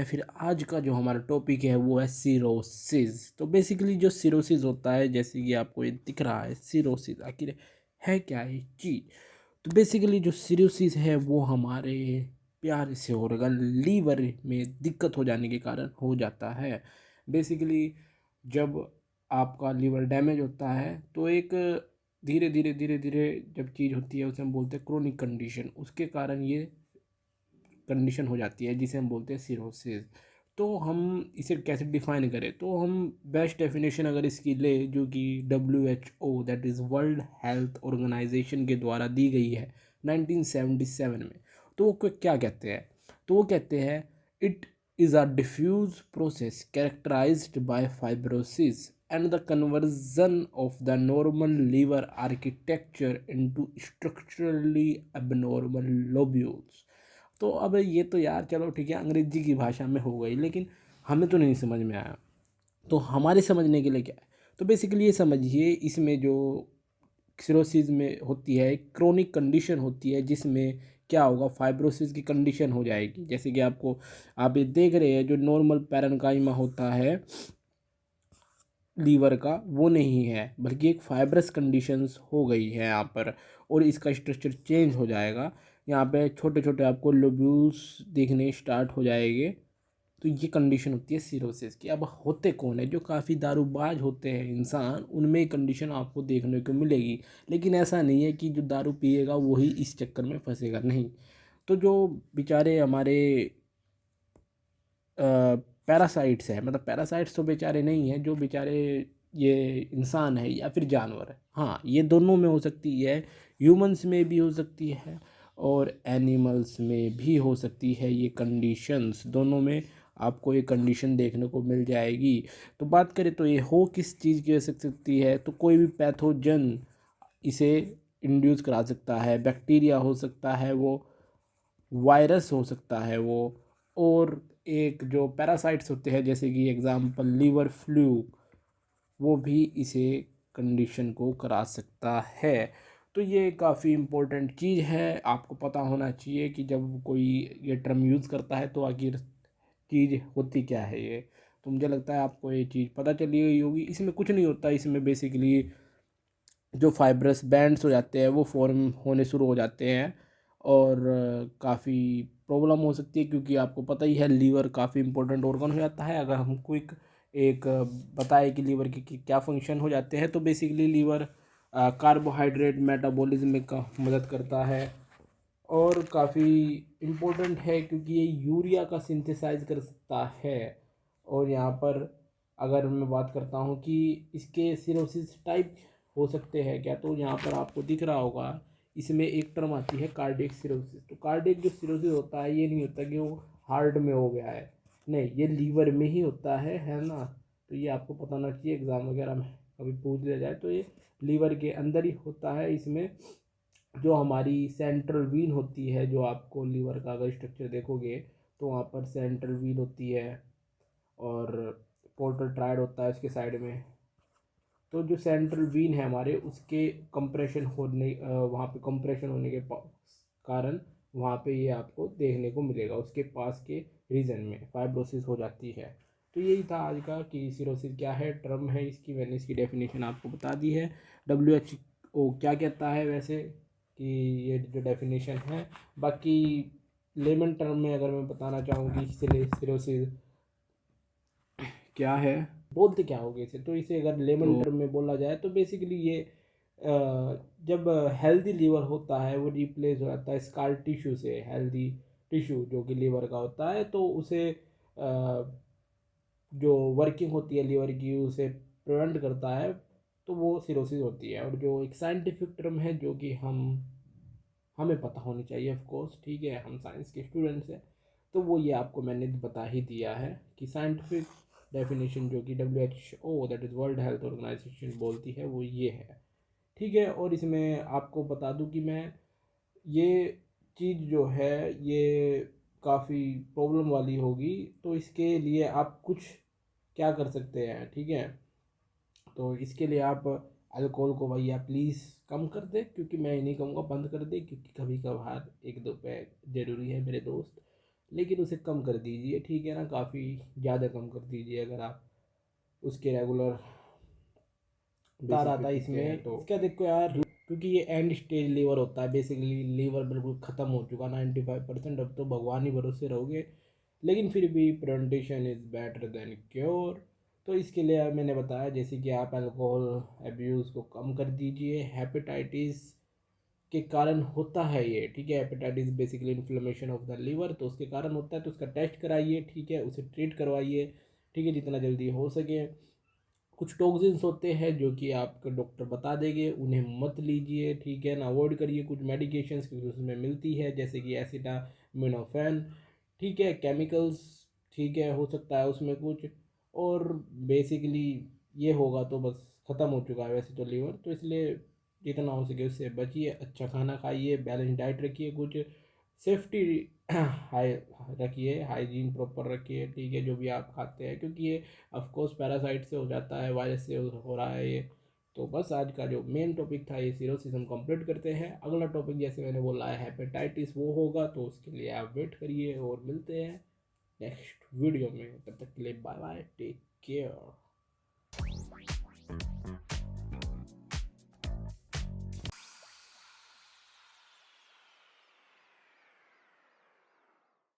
फिर आज का जो हमारा टॉपिक है वो है सिरोसिस। तो बेसिकली जो सिरोसिस होता है, जैसे कि आपको ये दिख रहा है सिरोसिस, आखिर है क्या ये चीज़। तो बेसिकली जो सिरोसिस है वो हमारे प्यारे से ऑर्गन लीवर में दिक्कत हो जाने के कारण हो जाता है। बेसिकली जब आपका लीवर डैमेज होता है तो एक धीरे धीरे जब चीज़ होती है उसे हम बोलते हैं क्रोनिक कंडीशन, उसके कारण ये कंडीशन हो जाती है जिसे हम बोलते हैं सिरोसिस। तो हम इसे कैसे डिफाइन करें, तो हम बेस्ट डेफिनेशन अगर इसकी ले जो कि WHO that is world health organization के द्वारा दी गई है 1977 में, तो वो क्या कहते हैं। तो वो कहते हैं it is a diffuse process characterized by fibrosis and the conversion of the normal liver architecture into structurally abnormal lobules। तो अब ये तो यार चलो ठीक है, अंग्रेजी की भाषा में हो गई, लेकिन हमें तो नहीं समझ में आया। तो हमारे समझने के लिए क्या है, तो बेसिकली ये समझिए इसमें जो सिरोसिस में होती है एक क्रोनिक कंडीशन होती है जिसमें क्या होगा, फाइब्रोसिस की कंडीशन हो जाएगी। जैसे कि आप ये देख रहे हैं जो नॉर्मल पैरेन्काइमा होता है लीवर का वो नहीं है, बल्कि एक फाइब्रस कंडीशंस हो गई है यहाँ पर, और इसका स्ट्रक्चर चेंज हो जाएगा। यहाँ पे छोटे छोटे आपको लोब्यूल्स दिखने स्टार्ट हो जाएंगे। तो ये कंडीशन होती है सिरोसिस की। अब होते कौन है, जो काफ़ी दारूबाज होते हैं इंसान, उनमें ये कंडीशन आपको देखने को मिलेगी। लेकिन ऐसा नहीं है कि जो दारू पिएगा वही इस चक्कर में फंसेगा, नहीं। तो जो बेचारे हमारे पैरासाइट्स है, मतलब पैरासाइट्स तो बेचारे नहीं हैं, जो बेचारे ये इंसान है या फिर जानवर है, हाँ ये दोनों में हो सकती है। ह्यूमंस में भी हो सकती है और एनिमल्स में भी हो सकती है। ये कंडीशंस दोनों में आपको ये कंडीशन देखने को मिल जाएगी। तो बात करें तो ये हो किस चीज़ की हो सकती है, तो कोई भी पैथोजन इसे इंड्यूस करा सकता है। बैक्टीरिया हो सकता है वो, वायरस हो सकता है वो, और एक जो पैरासाइट्स होते हैं जैसे कि एग्जांपल लीवर फ्लू, वो भी इसे कंडीशन को करा सकता है। तो ये काफ़ी इम्पोर्टेंट चीज़ है, आपको पता होना चाहिए कि जब कोई ये टर्म यूज़ करता है तो आखिर चीज़ होती क्या है ये। तो मुझे लगता है आपको ये चीज़ पता चली गई होगी। इसमें कुछ नहीं होता, इसमें बेसिकली जो फाइब्रस बैंड्स हो जाते हैं वो फॉर्म होने शुरू हो जाते हैं, और काफ़ी प्रॉब्लम हो सकती है, क्योंकि आपको पता ही है लीवर काफ़ी इंपॉर्टेंट ऑर्गन हो जाता है। अगर हमको एक बताए कि लीवर की क्या फंक्शन हो जाते हैं, तो बेसिकली लीवर कार्बोहाइड्रेट मेटाबॉलिज्म में का मदद करता है, और काफ़ी इम्पोर्टेंट है क्योंकि ये यूरिया का सिंथेसाइज कर सकता है। और यहाँ पर अगर मैं बात करता हूँ कि इसके सिरोसिस टाइप हो सकते हैं क्या, तो यहाँ पर आपको दिख रहा होगा इसमें एक टर्म आती है कार्डियक सिरोसिस। तो कार्डियक जो सिरोसिस होता है ये नहीं होता कि वो हार्ट में हो गया है, नहीं, ये लीवर में ही होता है ना। तो ये आपको पता होना चाहिए, एग्ज़ाम वगैरह में कभी पूछ लिया जाए तो ये लीवर के अंदर ही होता है। इसमें जो हमारी सेंट्रल वीन होती है, जो आपको लीवर का अगर स्ट्रक्चर देखोगे तो वहाँ पर सेंट्रल वीन होती है और पोर्टल ट्रायड होता है उसके साइड में। तो जो सेंट्रल वीन है हमारे, उसके कंप्रेशन होने वहाँ पे कंप्रेशन होने के कारण वहाँ पे ये आपको देखने को मिलेगा, उसके पास के रीजन में फाइब्रोसिस हो जाती है। तो यही था आज का कि सिरोसिस क्या है, टर्म है इसकी, मैंने इसकी डेफिनेशन आपको बता दी है। WHO क्या कहता है वैसे कि ये जो डेफिनेशन है। बाकी लेमन टर्म में अगर मैं बताना चाहूँ कि सिरोसिस क्या है, बोलते क्या होगे इसे, तो इसे अगर लेमन टर्म में बोला जाए तो बेसिकली ये जब हेल्दी लीवर होता है वो रिप्लेस हो जाता है स्कार टिश्यू से। हेल्दी टिश्यू जो कि लीवर का होता है, तो उसे जो वर्किंग होती है लीवर की उसे प्रिवेंट करता है, तो वो सिरोसिस होती है। और जो एक साइंटिफिक टर्म है जो कि हमें पता होनी चाहिए ऑफ कोर्स, ठीक है, हम साइंस के स्टूडेंट्स हैं, तो वो ये आपको मैंने बता ही दिया है कि साइंटिफिक डेफिनेशन जो कि WHO that is world health organization बोलती है वो ये है, ठीक है। और इसमें आपको बता दूं कि मैं ये चीज़ जो है ये काफ़ी प्रॉब्लम वाली होगी, तो इसके लिए आप कुछ क्या कर सकते हैं, ठीक है। तो इसके लिए आप अल्कोहल को भैया प्लीज़ कम कर दे, क्योंकि मैं ये नहीं कहूँगा बंद कर दे, क्योंकि कभी कभार एक दो पैग ज़रूरी है मेरे दोस्त। लेकिन उसे कम कर दीजिए, ठीक है ना, काफ़ी ज़्यादा कम कर दीजिए अगर आप उसके रेगुलर तार आता है इसमें तो इसका देखो यार, क्योंकि ये एंड स्टेज लीवर होता है बेसिकली, लीवर बिल्कुल ख़त्म हो चुका 95%, अब तो भगवान ही भरोसे रहोगे, लेकिन फिर भी prevention is better than cure. तो इसके लिए मैंने बताया जैसे कि आप अल्कोहल अब्यूज़ को कम कर दीजिए, हेपेटाइटिस के कारण होता है ये, ठीक है, hepatitis basically inflammation of the liver, तो उसके कारण होता है, तो उसका टेस्ट कराइए, ठीक है, उसे ट्रीट करवाइए, ठीक है, जितना जल्दी हो सके। कुछ टॉक्सिन्स होते हैं जो कि आपका डॉक्टर बता देंगे, उन्हें मत लीजिए, ठीक है ना, अवॉइड करिए कुछ मेडिकेशंस क्योंकि उसमें मिलती है जैसे कि एसिटामिनोफेन, ठीक है, केमिकल्स, ठीक है, हो सकता है उसमें कुछ, और बेसिकली ये होगा तो बस ख़त्म हो चुका है वैसे तो लीवर, तो इसलिए जितना हो सके उससे बचिए, अच्छा खाना खाइए, बैलेंस डाइट रखिए, कुछ सेफ्टी हाई रखिए, हाइजीन प्रॉपर रखिए, ठीक है, जो भी आप खाते हैं, क्योंकि ये ऑफ कोर्स पैरासाइट से हो जाता है, वायरस से हो रहा है ये। तो बस आज का जो मेन टॉपिक था ये सिरोसिस हम कंप्लीट करते हैं, अगला टॉपिक जैसे मैंने बोला है हेपेटाइटिस वो होगा, तो उसके लिए आप वेट करिए और मिलते हैं नेक्स्ट वीडियो में, तब तक के लिए बाय बाय, टेक केयर।